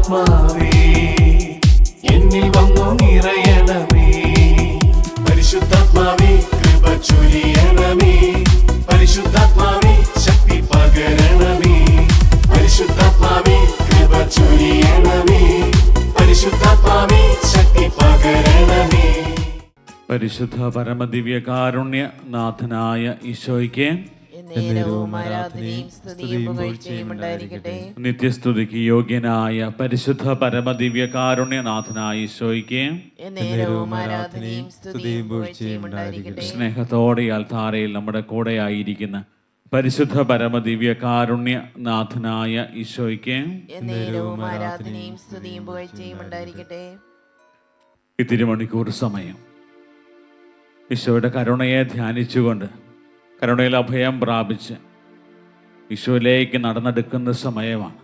പരിശുദ്ധാത്മാവേ എന്നിൽ വന്നു നിറയണമേ. പരിശുദ്ധാത്മാവേ കൃപ ചൊരിയണമേ. പരിശുദ്ധാത്മാവേ ശക്തി പകരണമേ. പരിശുദ്ധാത്മാവേ കൃപ ചൊരിയണമേ. പരിശുദ്ധാത്മാവേ ശക്തി പകരണമേ. പരിശുദ്ധ പരമദിവ്യ കാരുണ്യ നാഥനായ ഈശോയ്ക്ക് നിത്യസ്തുതിക്ക് യോഗ്യനായ പരിശുദ്ധ പരമദിവ്യ കാരുണ്യ നാഥനായ ഈശോയ്ക്ക് സ്നേഹത്തോടെ അൽത്താരയിൽ നമ്മുടെ കൂടെയായിരിക്കുന്ന പരിശുദ്ധ പരമദിവ്യ കാരുണ്യ നാഥനായ ഈശോയ്ക്ക് ഈ തിരുമണിക്കൂർ സമയം ഈശോയുടെ കരുണയെ ധ്യാനിച്ചുകൊണ്ട് കരുണയിൽ അഭയം പ്രാപിച്ച് ഈശോയിലേക്ക് നടന്നെടുക്കുന്ന സമയമാണ്.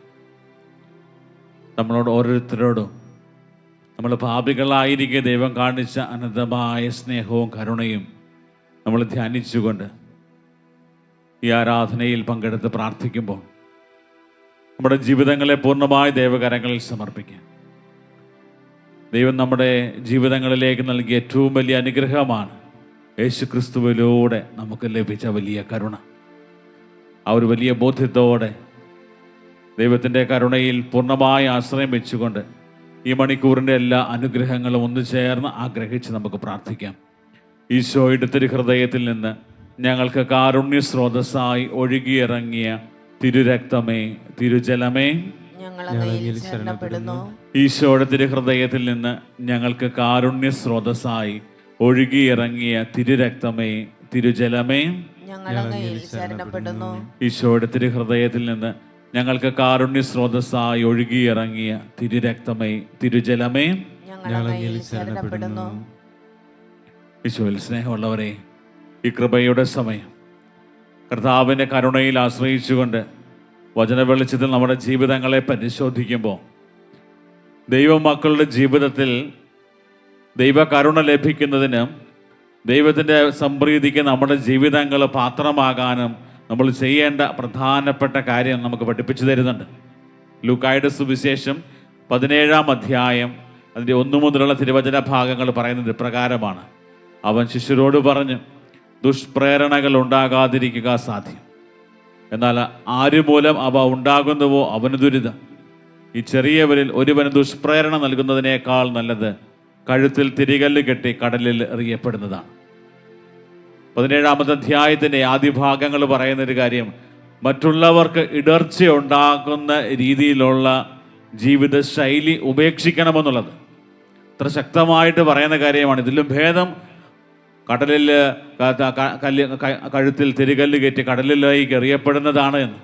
നമ്മളോട് ഓരോരുത്തരോടും നമ്മൾ പാപികളായിരിക്കെ ദൈവം കാണിച്ച അനന്തമായ സ്നേഹവും കരുണയും നമ്മൾ ധ്യാനിച്ചുകൊണ്ട് ഈ ആരാധനയിൽ പങ്കെടുത്ത് പ്രാർത്ഥിക്കുമ്പോൾ നമ്മുടെ ജീവിതങ്ങളെ പൂർണ്ണമായി ദൈവകരങ്ങളിൽ സമർപ്പിക്കാം. ദൈവം നമ്മുടെ ജീവിതങ്ങളിലേക്ക് നൽകിയ ഏറ്റവും വലിയ അനുഗ്രഹമാണ് യേശു ക്രിസ്തുവിലൂടെ നമുക്ക് ലഭിച്ച വലിയ കരുണ. ആ ഒരു വലിയ ബോധ്യത്തോടെ ദൈവത്തിൻ്റെ കരുണയിൽ പൂർണ്ണമായ ആശ്രയം വെച്ചുകൊണ്ട് ഈ മണിക്കൂറിൻ്റെ എല്ലാ അനുഗ്രഹങ്ങളും ഒന്നു ചേർന്ന് ആഗ്രഹിച്ച് നമുക്ക് പ്രാർത്ഥിക്കാം. ഈശോയുടെ തിരുഹൃദയത്തിൽ നിന്ന് ഞങ്ങൾക്ക് കാരുണ്യ സ്രോതസ്സായി ഒഴുകിയിറങ്ങിയ തിരുരക്തമേ, തിരുജലമേ, ഈശോയുടെ തിരുഹൃദയത്തിൽ നിന്ന് ഞങ്ങൾക്ക് കാരുണ്യ സ്രോതസ്സായി ഒഴുകിയിറങ്ങിയ തിരുരക്തമേ, തിരുജലമേ, ഈശോയുടെ തിരുഹൃദയത്തിൽ നിന്ന് ഞങ്ങൾക്ക് കാരുണ്യ സ്രോതസ്സായി ഒഴുകിയിറങ്ങിയ തിരുരക്തമേ, തിരുജലമേ. ഈശോയിൽ സ്നേഹമുള്ളവരെ, ഈ കൃപയുടെ സമയം കർത്താവിൻ്റെ കരുണയിൽ ആശ്രയിച്ചുകൊണ്ട് വചന വെളിച്ചത്തിൽ നമ്മുടെ ജീവിതങ്ങളെ പരിശോധിക്കുമ്പോൾ ദൈവമക്കളുടെ ജീവിതത്തിൽ ദൈവകരുണ ലഭിക്കുന്നതിനും ദൈവത്തിൻ്റെ സംപ്രീതിക്ക് നമ്മുടെ ജീവിതങ്ങൾ പാത്രമാകാനും നമ്മൾ ചെയ്യേണ്ട പ്രധാനപ്പെട്ട കാര്യം നമുക്ക് പഠിപ്പിച്ചു തരുന്നുണ്ട്. ലൂക്കായുടെ സുവിശേഷം 17-ാം അധ്യായം അതിൻ്റെ 1 മുതലുള്ള തിരുവചന ഭാഗങ്ങൾ പറയുന്നത് ഇപ്രകാരമാണ്: അവൻ ശിഷ്യരോട് പറഞ്ഞു, ദുഷ്പ്രേരണകൾ ഉണ്ടാകാതിരിക്കുക സാധ്യം, എന്നാൽ ആരുമൂലം അവ ഉണ്ടാകുന്നുവോ അവന് ദുരിതം. ഈ ചെറിയവരിൽ ഒരുവന് ദുഷ്പ്രേരണ നൽകുന്നതിനേക്കാൾ നല്ലത് കഴുത്തിൽ തിരികല്ല് കെട്ടി കടലിൽ എറിയപ്പെടുന്നതാണ്. 17-ാമത്തെ അധ്യായത്തിൻ്റെ ആദ്യ ഭാഗങ്ങൾ പറയുന്നൊരു കാര്യം, മറ്റുള്ളവർക്ക് ഇടർച്ച ഉണ്ടാക്കുന്ന രീതിയിലുള്ള ജീവിത ശൈലി ഉപേക്ഷിക്കണമെന്നുള്ളത് ഇത്ര ശക്തമായിട്ട് പറയുന്ന കാര്യമാണ്. ഇതിലും ഭേദം കടലിൽ കഴുത്തിൽ തിരികല്ല് കയറ്റി കടലിലേക്ക് എറിയപ്പെടുന്നതാണ് എന്ന്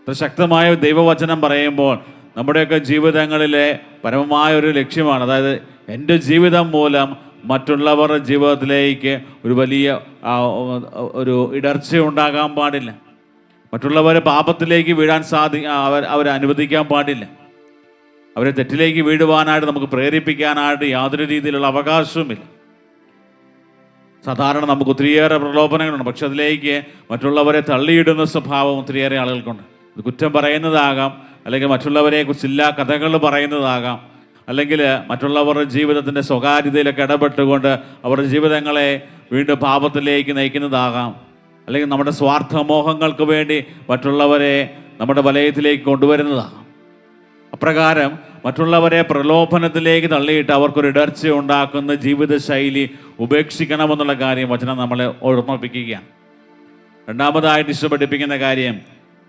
ഇത്ര ശക്തമായ ദൈവവചനം പറയുമ്പോൾ നമ്മുടെയൊക്കെ ജീവിതങ്ങളിലെ പരമമായ ഒരു ലക്ഷ്യമാണ്. അതായത് എൻ്റെ ജീവിതം മൂലം മറ്റുള്ളവരുടെ ജീവിതത്തിലേക്ക് ഒരു വലിയ ഒരു ഇടർച്ച ഉണ്ടാകാൻ പാടില്ല. മറ്റുള്ളവർ പാപത്തിലേക്ക് വീഴാൻ അവരെ അനുവദിക്കാൻ പാടില്ല. അവരെ തെറ്റിലേക്ക് വീഴുവാനായിട്ട് നമുക്ക് പ്രേരിപ്പിക്കാനായിട്ട് യാതൊരു രീതിയിലുള്ള അവകാശവുമില്ല. സാധാരണ നമുക്ക് ഒത്തിരിയേറെ പ്രലോഭനങ്ങളുണ്ട്, പക്ഷെ അതിലേക്ക് മറ്റുള്ളവരെ തള്ളിയിടുന്ന സ്വഭാവം ഒത്തിരിയേറെ ആളുകൾക്കുണ്ട്. ഇത് കുറ്റം പറയുന്നതാകാം, അല്ലെങ്കിൽ മറ്റുള്ളവരെ കുറിച്ചില്ലാ കഥകൾ പറയുന്നതാകാം, അല്ലെങ്കിൽ മറ്റുള്ളവരുടെ ജീവിതത്തിൻ്റെ സ്വകാര്യതയിലൊക്കെ ഇടപെട്ടുകൊണ്ട് അവരുടെ ജീവിതങ്ങളെ വീണ്ടും പാപത്തിലേക്ക് നയിക്കുന്നതാകാം, അല്ലെങ്കിൽ നമ്മുടെ സ്വാർത്ഥമോഹങ്ങൾക്ക് വേണ്ടി മറ്റുള്ളവരെ നമ്മുടെ വലയത്തിലേക്ക് കൊണ്ടുവരുന്നതാകാം. അപ്രകാരം മറ്റുള്ളവരെ പ്രലോഭനത്തിലേക്ക് തള്ളിയിട്ട് അവർക്കൊരു ഇടർച്ച ഉണ്ടാക്കുന്ന ജീവിതശൈലി ഉപേക്ഷിക്കണമെന്നുള്ള കാര്യം വചനം നമ്മളെ ഓർമ്മിപ്പിക്കുകയാണ്. രണ്ടാമതായിട്ട് ഈശോ പഠിപ്പിക്കുന്ന കാര്യം,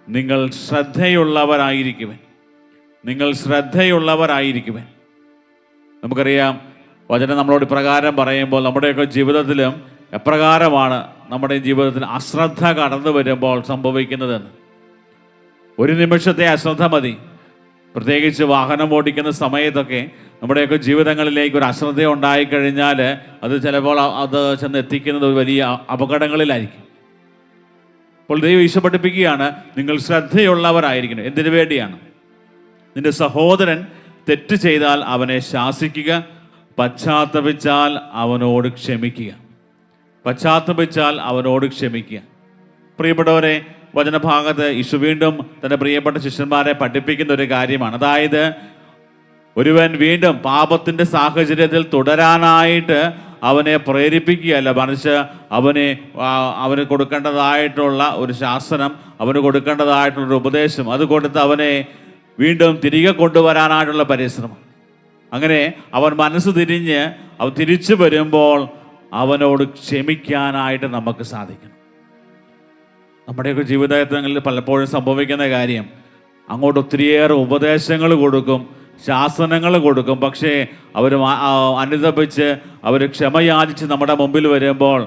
നിങ്ങൾ ശ്രദ്ധയുള്ളവരായിരിക്കുവൻ. നിങ്ങൾ ശ്രദ്ധയുള്ളവരായിരിക്കുവൻ. നമുക്കറിയാം, വചനം നമ്മളോട് ഇപ്രകാരം പറയുമ്പോൾ നമ്മുടെയൊക്കെ ജീവിതത്തിലും എപ്രകാരമാണ് നമ്മുടെ ജീവിതത്തിൽ അശ്രദ്ധ കടന്നു വരുമ്പോൾ സംഭവിക്കുന്നതെന്ന്. ഒരു നിമിഷത്തെ അശ്രദ്ധ മതി. പ്രത്യേകിച്ച് വാഹനം ഓടിക്കുന്ന സമയത്തൊക്കെ നമ്മുടെയൊക്കെ ജീവിതങ്ങളിലേക്ക് ഒരു അശ്രദ്ധ ഉണ്ടായിക്കഴിഞ്ഞാൽ അത് ചിലപ്പോൾ അത് ചെന്ന് എത്തിക്കുന്നത് വലിയ അപകടങ്ങളിലായിരിക്കും. അപ്പോൾ ദൈവം ഈശോ പഠിപ്പിക്കുകയാണ്, നിങ്ങൾ ശ്രദ്ധയുള്ളവരായിരിക്കണം. എന്തിനു വേണ്ടിയാണ്? നിന്റെ സഹോദരൻ തെറ്റ് ചെയ്താൽ അവനെ ശാസിക്കുക, പശ്ചാത്തപിച്ചാൽ അവനോട് ക്ഷമിക്കുക. പശ്ചാത്തപിച്ചാൽ അവനോട് ക്ഷമിക്കുക. പ്രിയപ്പെട്ടവരെ, വചനഭാഗത്ത് യേശു വീണ്ടും തൻ്റെ പ്രിയപ്പെട്ട ശിഷ്യന്മാരെ പഠിപ്പിക്കുന്ന ഒരു കാര്യമാണ്. അതായത് ഒരുവൻ വീണ്ടും പാപത്തിൻ്റെ സാഹചര്യത്തിൽ തുടരാനായിട്ട് അവനെ പ്രേരിപ്പിക്കുകയല്ല, മറിച്ച് അവന് കൊടുക്കേണ്ടതായിട്ടുള്ള ഒരു ശാസനം, അവന് കൊടുക്കേണ്ടതായിട്ടുള്ളൊരു ഉപദേശം അത് കൊടുത്ത് അവനെ വീണ്ടും തിരികെ കൊണ്ടുവരാനായിട്ടുള്ള പരിശ്രമം. അങ്ങനെ അവൻ മനസ്സ് തിരിഞ്ഞ് അവൻ തിരിച്ചു വരുമ്പോൾ അവനോട് ക്ഷമിക്കാനായിട്ട് നമുക്ക് സാധിക്കണം. നമ്മുടെയൊക്കെ ജീവിതങ്ങളിൽ പലപ്പോഴും സംഭവിക്കുന്ന കാര്യം, അങ്ങോട്ട് ഒത്തിരിയേറെ ഉപദേശങ്ങൾ കൊടുക്കും, ശാസനങ്ങൾ കൊടുക്കും, പക്ഷേ അവർ അനുതപിച്ച് അവർ ക്ഷമയാചിച്ച് നമ്മുടെ മുമ്പിൽ വരുമ്പോൾ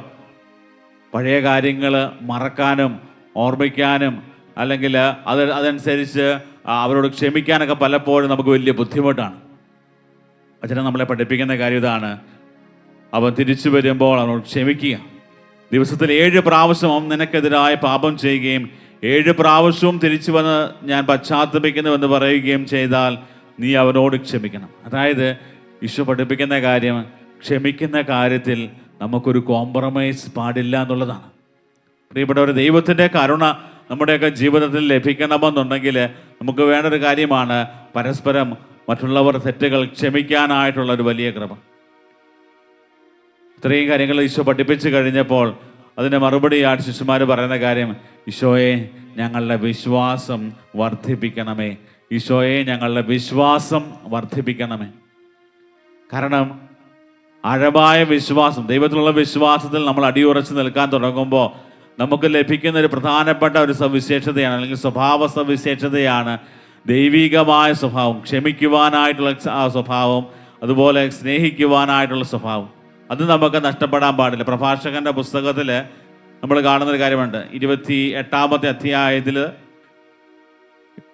പഴയ കാര്യങ്ങൾ മറക്കാനും ഓർമ്മിക്കാനും അല്ലെങ്കിൽ അതനുസരിച്ച് അവരോട് ക്ഷമിക്കാനൊക്കെ പലപ്പോഴും നമുക്ക് വലിയ ബുദ്ധിമുട്ടാണ്. വചനം നമ്മളെ പഠിപ്പിക്കുന്ന കാര്യം ഇതാണ്, അവൻ തിരിച്ചു വരുമ്പോൾ അവനോട് ക്ഷമിക്കുക. ദിവസത്തിൽ 7 പ്രാവശ്യം അവൻ നിനക്കെതിരായ പാപം ചെയ്യുകയും 7 പ്രാവശ്യവും തിരിച്ചു വന്ന് ഞാൻ പശ്ചാത്തപിക്കുന്നുവെന്ന് പറയുകയും ചെയ്താൽ നീ അവനോട് ക്ഷമിക്കണം. അതായത് ഈശോ പഠിപ്പിക്കുന്ന കാര്യം, ക്ഷമിക്കുന്ന കാര്യത്തിൽ നമുക്കൊരു കോംപ്രമൈസ് പാടില്ല എന്നുള്ളതാണ്. പ്രിയപ്പെട്ടവർ, ദൈവത്തിൻ്റെ കരുണ നമ്മുടെയൊക്കെ ജീവിതത്തിൽ ലഭിക്കണമെന്നുണ്ടെങ്കിൽ നമുക്ക് വേണ്ടൊരു കാര്യമാണ് പരസ്പരം മറ്റുള്ളവർ തെറ്റുകൾ ക്ഷമിക്കാനായിട്ടുള്ള ഒരു വലിയ കൃപ. ഇത്രയും കാര്യങ്ങൾ ഈശോ പഠിപ്പിച്ചു കഴിഞ്ഞപ്പോൾ അതിന് മറുപടിയായിട്ട് ശിശുമാർ പറയുന്ന കാര്യം, ഈശോയെ ഞങ്ങളുടെ വിശ്വാസം വർദ്ധിപ്പിക്കണമേ, ഈശോയെ ഞങ്ങളുടെ വിശ്വാസം വർദ്ധിപ്പിക്കണമേ. കാരണം ആഴമായ വിശ്വാസം, ദൈവത്തിലുള്ള വിശ്വാസത്തിൽ നമ്മൾ അടിയുറച്ച് നിൽക്കാൻ തുടങ്ങുമ്പോൾ നമുക്ക് ലഭിക്കുന്ന ഒരു പ്രധാനപ്പെട്ട ഒരു സവിശേഷതയാണ്, അല്ലെങ്കിൽ സ്വഭാവ സവിശേഷതയാണ് ദൈവികമായ സ്വഭാവം, ക്ഷമിക്കുവാനായിട്ടുള്ള സ്വഭാവം, അതുപോലെ സ്നേഹിക്കുവാനായിട്ടുള്ള സ്വഭാവം. അത് നമുക്ക് നഷ്ടപ്പെടാൻ പാടില്ല. പ്രഭാഷകന്റെ പുസ്തകത്തിൽ നമ്മൾ കാണുന്നൊരു കാര്യമുണ്ട്. 28-ാമത്തെ അധ്യായത്തിൽ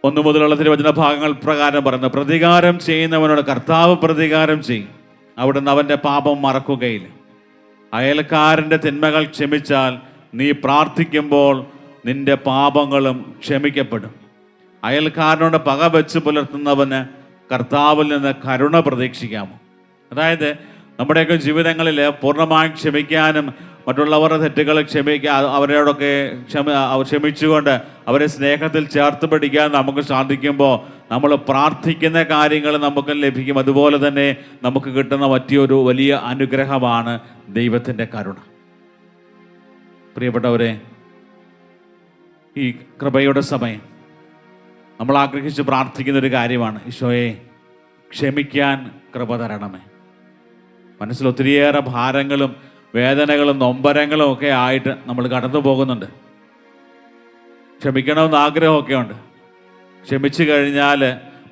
1 മുതലുള്ള തിരുവചന ഭാഗങ്ങൾ പ്രകാരം പറയുന്നത്, പ്രതികാരം ചെയ്യുന്നവനോട് കർത്താവ് പ്രതികാരം ചെയ്യും, അവിടുന്ന് അവൻ്റെ പാപം മറക്കുകയില്ല. അയൽക്കാരൻ്റെ തിന്മകൾ ക്ഷമിച്ചാൽ നീ പ്രാർത്ഥിക്കുമ്പോൾ നിന്റെ പാപങ്ങളും ക്ഷമിക്കപ്പെടും. അയൽക്കാരനോട് പക വെച്ച് പുലർത്തുന്നവന് കർത്താവിൽ നിന്ന് കരുണ പ്രതീക്ഷിക്കാമോ? അതായത് നമ്മുടെയൊക്കെ ജീവിതങ്ങളിൽ പൂർണ്ണമായും ക്ഷമിക്കാനും മറ്റുള്ളവരുടെ തെറ്റുകൾ അവരോടൊക്കെ ക്ഷമിച്ചുകൊണ്ട് അവരെ സ്നേഹത്തിൽ ചേർത്ത് പിടിക്കാൻ നമുക്ക് സാധിക്കുമ്പോൾ നമ്മൾ പ്രാർത്ഥിക്കുന്ന കാര്യങ്ങൾ നമുക്ക് ലഭിക്കും. അതുപോലെ തന്നെ നമുക്ക് കിട്ടുന്ന മറ്റൊരു വലിയ അനുഗ്രഹമാണ് ദൈവത്തിൻ്റെ കരുണ. പ്രിയപ്പെട്ടവരെ, ഈ കൃപയുടെ സമയം നമ്മൾ ആഗ്രഹിച്ച് പ്രാർത്ഥിക്കുന്ന ഒരു കാര്യമാണ്, ഈശോയെ ക്ഷമിക്കാൻ കൃപ തരണമേ. മനസ്സിൽ ഒത്തിരിയേറെ ഭാരങ്ങളും വേദനകളും നൊമ്പരങ്ങളും ഒക്കെ ആയിട്ട് നമ്മൾ കടന്നു പോകുന്നുണ്ട്. ക്ഷമിക്കണമെന്ന് ആഗ്രഹമൊക്കെ ഉണ്ട്. ക്ഷമിച്ചു കഴിഞ്ഞാൽ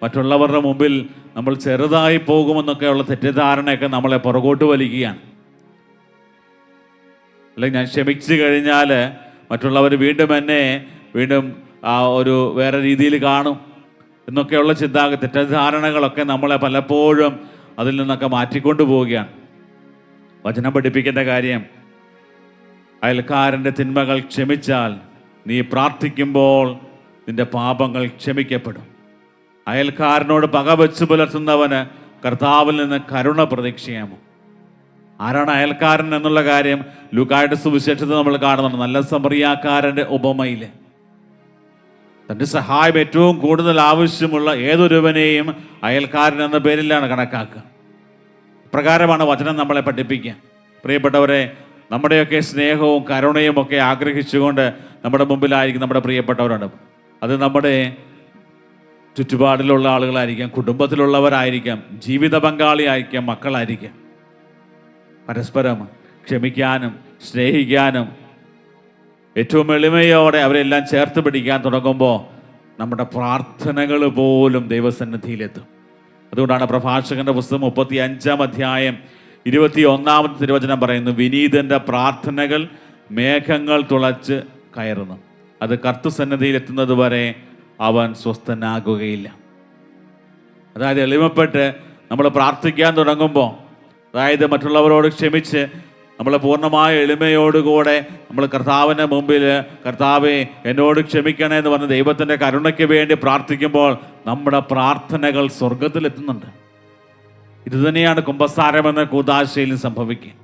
മറ്റുള്ളവരുടെ മുമ്പിൽ നമ്മൾ ചെറുതായി പോകുമെന്നൊക്കെയുള്ള തെറ്റിദ്ധാരണയൊക്കെ നമ്മളെ പുറകോട്ട് വലിക്കുകയാണ്. അല്ലെങ്കിൽ ഞാൻ ക്ഷമിച്ചു കഴിഞ്ഞാൽ മറ്റുള്ളവർ വീണ്ടും ഒരു വേറെ രീതിയിൽ കാണും എന്നൊക്കെയുള്ള തെറ്റിദ്ധാരണകളൊക്കെ നമ്മളെ പലപ്പോഴും അതിൽ നിന്നൊക്കെ മാറ്റിക്കൊണ്ടു പോവുകയാണ്. വചനം പഠിപ്പിക്കേണ്ട കാര്യം, അയൽക്കാരൻ്റെ തിന്മകൾ ക്ഷമിച്ചാൽ നീ പ്രാർത്ഥിക്കുമ്പോൾ നിന്റെ പാപങ്ങൾ ക്ഷമിക്കപ്പെടും. അയൽക്കാരനോട് പക വെച്ച് പുലർത്തുന്നവന് കർത്താവിൽ നിന്ന് കരുണ പ്രതീക്ഷിക്കാമോ? ആരാണ് അയൽക്കാരൻ എന്നുള്ള കാര്യം ലൂക്കായുടെ സുവിശേഷത്തിൽ നമ്മൾ കാണുന്നുണ്ട്. നല്ല സമറിയാക്കാരൻ്റെ ഉപമയിൽ തൻ്റെ സഹായം ഏറ്റവും കൂടുതൽ ആവശ്യമുള്ള ഏതൊരുവനെയും അയൽക്കാരൻ എന്ന പേരിലാണ് കണക്കാക്കുക. പ്രകാരമാണ് വചനം നമ്മളെ പഠിപ്പിക്കുക. പ്രിയപ്പെട്ടവരെ, നമ്മുടെയൊക്കെ സ്നേഹവും കരുണയും ഒക്കെ ആഗ്രഹിച്ചുകൊണ്ട് നമ്മുടെ മുമ്പിലായിരിക്കും നമ്മുടെ പ്രിയപ്പെട്ടവരുണ്ട്. അത് നമ്മുടെ ചുറ്റുപാടിലുള്ള ആളുകളായിരിക്കാം, കുടുംബത്തിലുള്ളവരായിരിക്കാം, ജീവിത പങ്കാളിയായിരിക്കാം, മക്കളായിരിക്കാം. പരസ്പരം ക്ഷമിക്കാനും സ്നേഹിക്കാനും ഏറ്റവും എളിമയോടെ അവരെല്ലാം ചേർത്ത് പിടിക്കാൻ തുടങ്ങുമ്പോൾ നമ്മുടെ പ്രാർത്ഥനകൾ പോലും ദൈവസന്നിധിയിലെത്തും. അതുകൊണ്ടാണ് പ്രഭാഷകന്റെ പുസ്തകം 35-ാം അധ്യായം 21-ാമത്തെ തിരുവചനം പറയുന്നു, വിനീതന്റെ പ്രാർത്ഥനകൾ മേഘങ്ങൾ തുളച്ച് കയറുന്നു, അത് കർത്തൃസന്നിധിയിൽ എത്തുന്നത് വരെ അവൻ സ്വസ്ഥനാകുകയില്ല. അതായത് എളിമപ്പെട്ട് നമ്മൾ പ്രാർത്ഥിക്കാൻ തുടങ്ങുമ്പോൾ, അതായത് മറ്റുള്ളവരോട് ക്ഷമിച്ച് നമ്മൾ പൂർണ്ണമായ എളിമയോടുകൂടെ നമ്മൾ കർത്താവിൻ്റെ മുമ്പിൽ കർത്താവെ എന്നോട് ക്ഷമിക്കണേ എന്ന് പറഞ്ഞ് ദൈവത്തിൻ്റെ കരുണയ്ക്ക് വേണ്ടി പ്രാർത്ഥിക്കുമ്പോൾ നമ്മുടെ പ്രാർത്ഥനകൾ സ്വർഗത്തിലെത്തുന്നുണ്ട്. ഇതുതന്നെയാണ് കുമ്പസാരം എന്ന കൂദാശയിൽ സംഭവിക്കുക.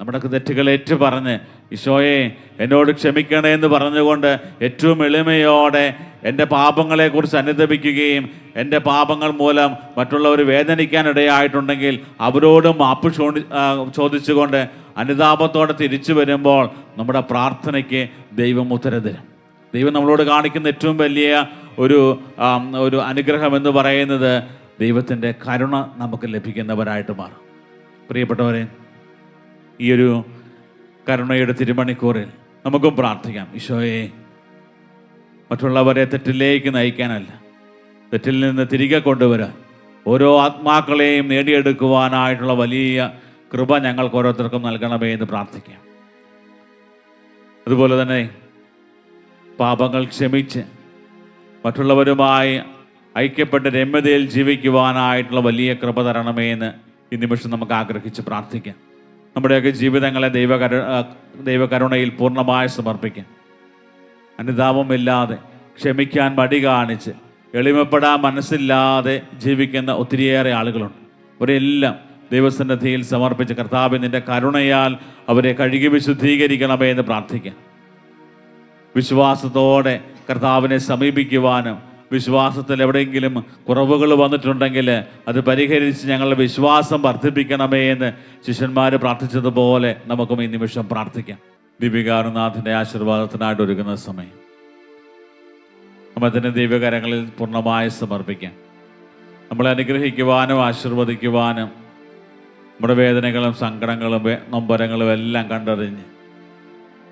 നമ്മുടെ തെറ്റുകൾ ഏറ്റു പറഞ്ഞ് ഈശോയെ എന്നോട് ക്ഷമിക്കണേ എന്ന് പറഞ്ഞുകൊണ്ട് ഏറ്റവും എളിമയോടെ എൻ്റെ പാപങ്ങളെക്കുറിച്ച് അനുതപിക്കുകയും എൻ്റെ പാപങ്ങൾ മൂലം മറ്റുള്ളവർ വേദനിക്കാനിടയായിട്ടുണ്ടെങ്കിൽ അവരോടും മാപ്പ് ചോദിച്ചുകൊണ്ട് അനുതാപത്തോടെ തിരിച്ചു വരുമ്പോൾ നമ്മുടെ പ്രാർത്ഥനയ്ക്ക് ദൈവം ഉത്തരം തരും. ദൈവം നമ്മളോട് കാണിക്കുന്ന ഏറ്റവും വലിയ ഒരു അനുഗ്രഹം എന്ന് പറയുന്നത് ദൈവത്തിൻ്റെ കരുണ നമുക്ക് ലഭിക്കുന്നവരായിട്ട് മാറും. പ്രിയപ്പെട്ടവരെ, ഈ ഒരു കരുണയുടെ തിരുമണിക്കൂറിൽ നമുക്കും പ്രാർത്ഥിക്കാം. ഈശോയെ, മറ്റുള്ളവരെ തെറ്റിലേക്ക് നയിക്കാനല്ല, തെറ്റിൽ നിന്ന് തിരികെ കൊണ്ടുവരാൻ, ഓരോ ആത്മാക്കളെയും നേടിയെടുക്കുവാനായിട്ടുള്ള വലിയ കൃപ ഞങ്ങൾക്ക് ഓരോരുത്തർക്കും നൽകണമേ എന്ന് പ്രാർത്ഥിക്കാം. അതുപോലെ തന്നെ പാപങ്ങൾ ക്ഷമിച്ച് മറ്റുള്ളവരുമായി ഐക്യപ്പെട്ട് രമ്യതയിൽ ജീവിക്കുവാനായിട്ടുള്ള വലിയ കൃപ തരണമേ എന്ന് ഈ നിമിഷം നമുക്ക് ആഗ്രഹിച്ച് പ്രാർത്ഥിക്കാം. നമ്മുടെയൊക്കെ ജീവിതങ്ങളെ ദൈവകരുണയിൽ പൂർണ്ണമായി സമർപ്പിക്കാം. അനുതാപമില്ലാതെ, ക്ഷമിക്കാൻ മടി കാണിച്ച്, എളിമപ്പെടാൻ മനസ്സില്ലാതെ ജീവിക്കുന്ന ഒത്തിരിയേറെ ആളുകളുണ്ട്. അവരെല്ലാം ദൈവസന്നിധിയിൽ സമർപ്പിച്ച് കർത്താവേ, നിന്റെ കരുണയാൽ അവരെ കഴുകി വിശുദ്ധീകരിക്കണമേ എന്ന് പ്രാർത്ഥിക്കാം. വിശ്വാസത്തോടെ കർത്താവിനെ സമീപിക്കുവാനും, വിശ്വാസത്തിൽ എവിടെയെങ്കിലും കുറവുകൾ വന്നിട്ടുണ്ടെങ്കിൽ അത് പരിഹരിച്ച് ഞങ്ങളുടെ വിശ്വാസം വർദ്ധിപ്പിക്കണമേ എന്ന് ശിഷ്യന്മാർ പ്രാർത്ഥിച്ചതുപോലെ നമുക്കും ഈ നിമിഷം പ്രാർത്ഥിക്കാം. ദീപികാരുനാഥൻ്റെ ആശീർവാദത്തിനായിട്ട് ഒരുങ്ങുന്ന സമയം നമ്മതിൻ്റെ ദൈവകരങ്ങളിൽ പൂർണ്ണമായി സമർപ്പിക്കാം. നമ്മളെ അനുഗ്രഹിക്കുവാനും ആശീർവദിക്കുവാനും നമ്മുടെ വേദനകളും സങ്കടങ്ങളും നൊമ്പരങ്ങളും എല്ലാം കണ്ടറിഞ്ഞ്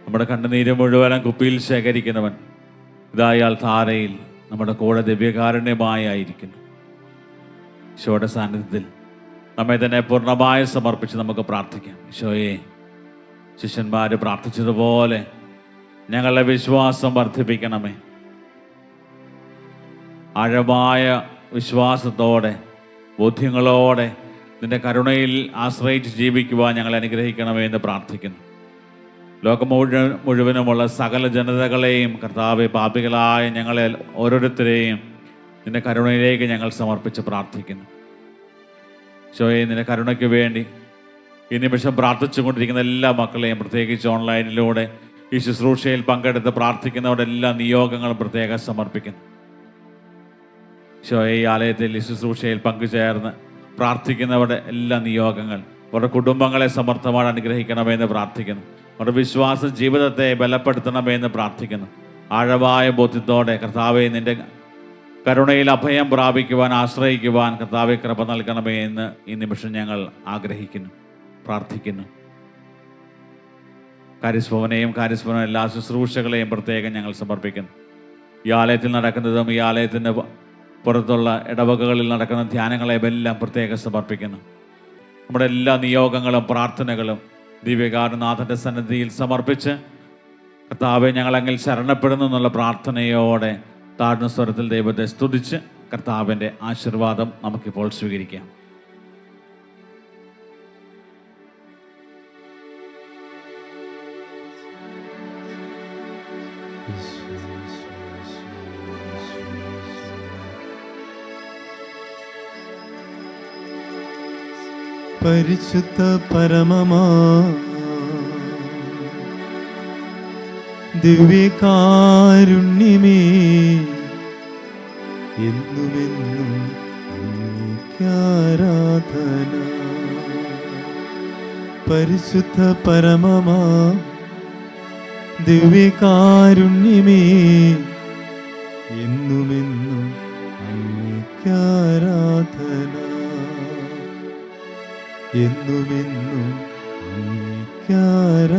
നമ്മുടെ കണ്ണുനീര് മുഴുവനും കുപ്പിയിൽ ശേഖരിക്കുന്നവൻ ഇതായാൽ താരയിൽ നമ്മുടെ കൂടെ ദിവ്യകാരുണ്യമായിരിക്കുന്നു. ഈശോയുടെ സാന്നിധ്യത്തിൽ നമ്മെ തന്നെ പൂർണ്ണമായി സമർപ്പിച്ച് നമുക്ക് പ്രാർത്ഥിക്കാം. ഈശോയെ, ശിഷ്യന്മാർ പ്രാർത്ഥിച്ചതുപോലെ ഞങ്ങളുടെ വിശ്വാസം വർദ്ധിപ്പിക്കണമേ. ആഴമായ വിശ്വാസത്തോടെ, ബോധ്യങ്ങളോടെ നിന്റെ കരുണയിൽ ആശ്രയിച്ച് ജീവിക്കുവാൻ ഞങ്ങളെ അനുഗ്രഹിക്കണമേ എന്ന് പ്രാർത്ഥിക്കുന്നു. ലോകം മുഴുവനുമുള്ള സകല ജനതകളെയും കർത്താവെ, പാപികളായ ഞങ്ങളെ ഓരോരുത്തരെയും നിന്റെ കരുണയിലേക്ക് ഞങ്ങൾ സമർപ്പിച്ച് പ്രാർത്ഥിക്കുന്നു. ഈശോയെ, നിന്റെ കരുണയ്ക്ക് വേണ്ടി ഈ നിമിഷം പ്രാർത്ഥിച്ചു കൊണ്ടിരിക്കുന്ന എല്ലാ മക്കളെയും, പ്രത്യേകിച്ച് ഓൺലൈനിലൂടെ ഈ ശുശ്രൂഷയിൽ പങ്കെടുത്ത് പ്രാർത്ഥിക്കുന്നവരുടെ എല്ലാ നിയോഗങ്ങളും പ്രത്യേകം സമർപ്പിക്കുന്നു. ഈശോയെ, ഈ ആലയത്തിൽ ഈ ശുശ്രൂഷയിൽ പങ്കുചേർന്ന് പ്രാർത്ഥിക്കുന്നവരുടെ എല്ലാ നിയോഗങ്ങൾ, അവരുടെ കുടുംബങ്ങളെ സമർത്ഥമായി അനുഗ്രഹിക്കണമെന്ന് പ്രാർത്ഥിക്കുന്നു. അവരുടെ വിശ്വാസ ജീവിതത്തെ ബലപ്പെടുത്തണമെന്ന് പ്രാർത്ഥിക്കുന്നു. ആഴമായ ബോധ്യത്തോടെ കർത്താവെ, നിന്റെ കരുണയിൽ അഭയം പ്രാപിക്കുവാൻ, ആശ്രയിക്കുവാൻ കർത്താവെ കൃപ നൽകണമേ എന്ന് ഈ നിമിഷം ഞങ്ങൾ ആഗ്രഹിക്കുന്നു, പ്രാർത്ഥിക്കുന്നു. കാരിസ്ഭവനെയും കാരിസ്ഭവന എല്ലാ ശുശ്രൂഷകളെയും പ്രത്യേകം ഞങ്ങൾ സമർപ്പിക്കുന്നു. ഈ ആലയത്തിൽ നടക്കുന്നതും ഈ ആലയത്തിൻ്റെ പുറത്തുള്ള ഇടവകകളിൽ നടക്കുന്ന ധ്യാനങ്ങളെയും എല്ലാം പ്രത്യേകം സമർപ്പിക്കുന്നു. നമ്മുടെ എല്ലാ നിയോഗങ്ങളും പ്രാർത്ഥനകളും ദിവ്യകാരുനാഥൻ്റെ സന്നിധിയിൽ സമർപ്പിച്ച് കർത്താവെ, ഞങ്ങളങ്ങിൽ ശരണപ്പെടുന്നു എന്നുള്ള പ്രാർത്ഥനയോടെ താഴ്ന്ന സ്വരത്തിൽ ദൈവത്തെ സ്തുതിച്ച് കർത്താവിൻ്റെ ആശീർവാദം നമുക്കിപ്പോൾ സ്വീകരിക്കാം. പരിശുദ്ധ പരമമാ ദിവ്യകാരുണ്യമേ, എന്നുമെന്നും അങ്ങേക്കാരാധന. പരിശുദ്ധ പരമമാ ദിവ്യകാരുണ്യമേ, എന്നുമെന്നും അങ്ങേക്കാരാധന. എന്നുമെന്നും അങ്ങേക്കാരാധന.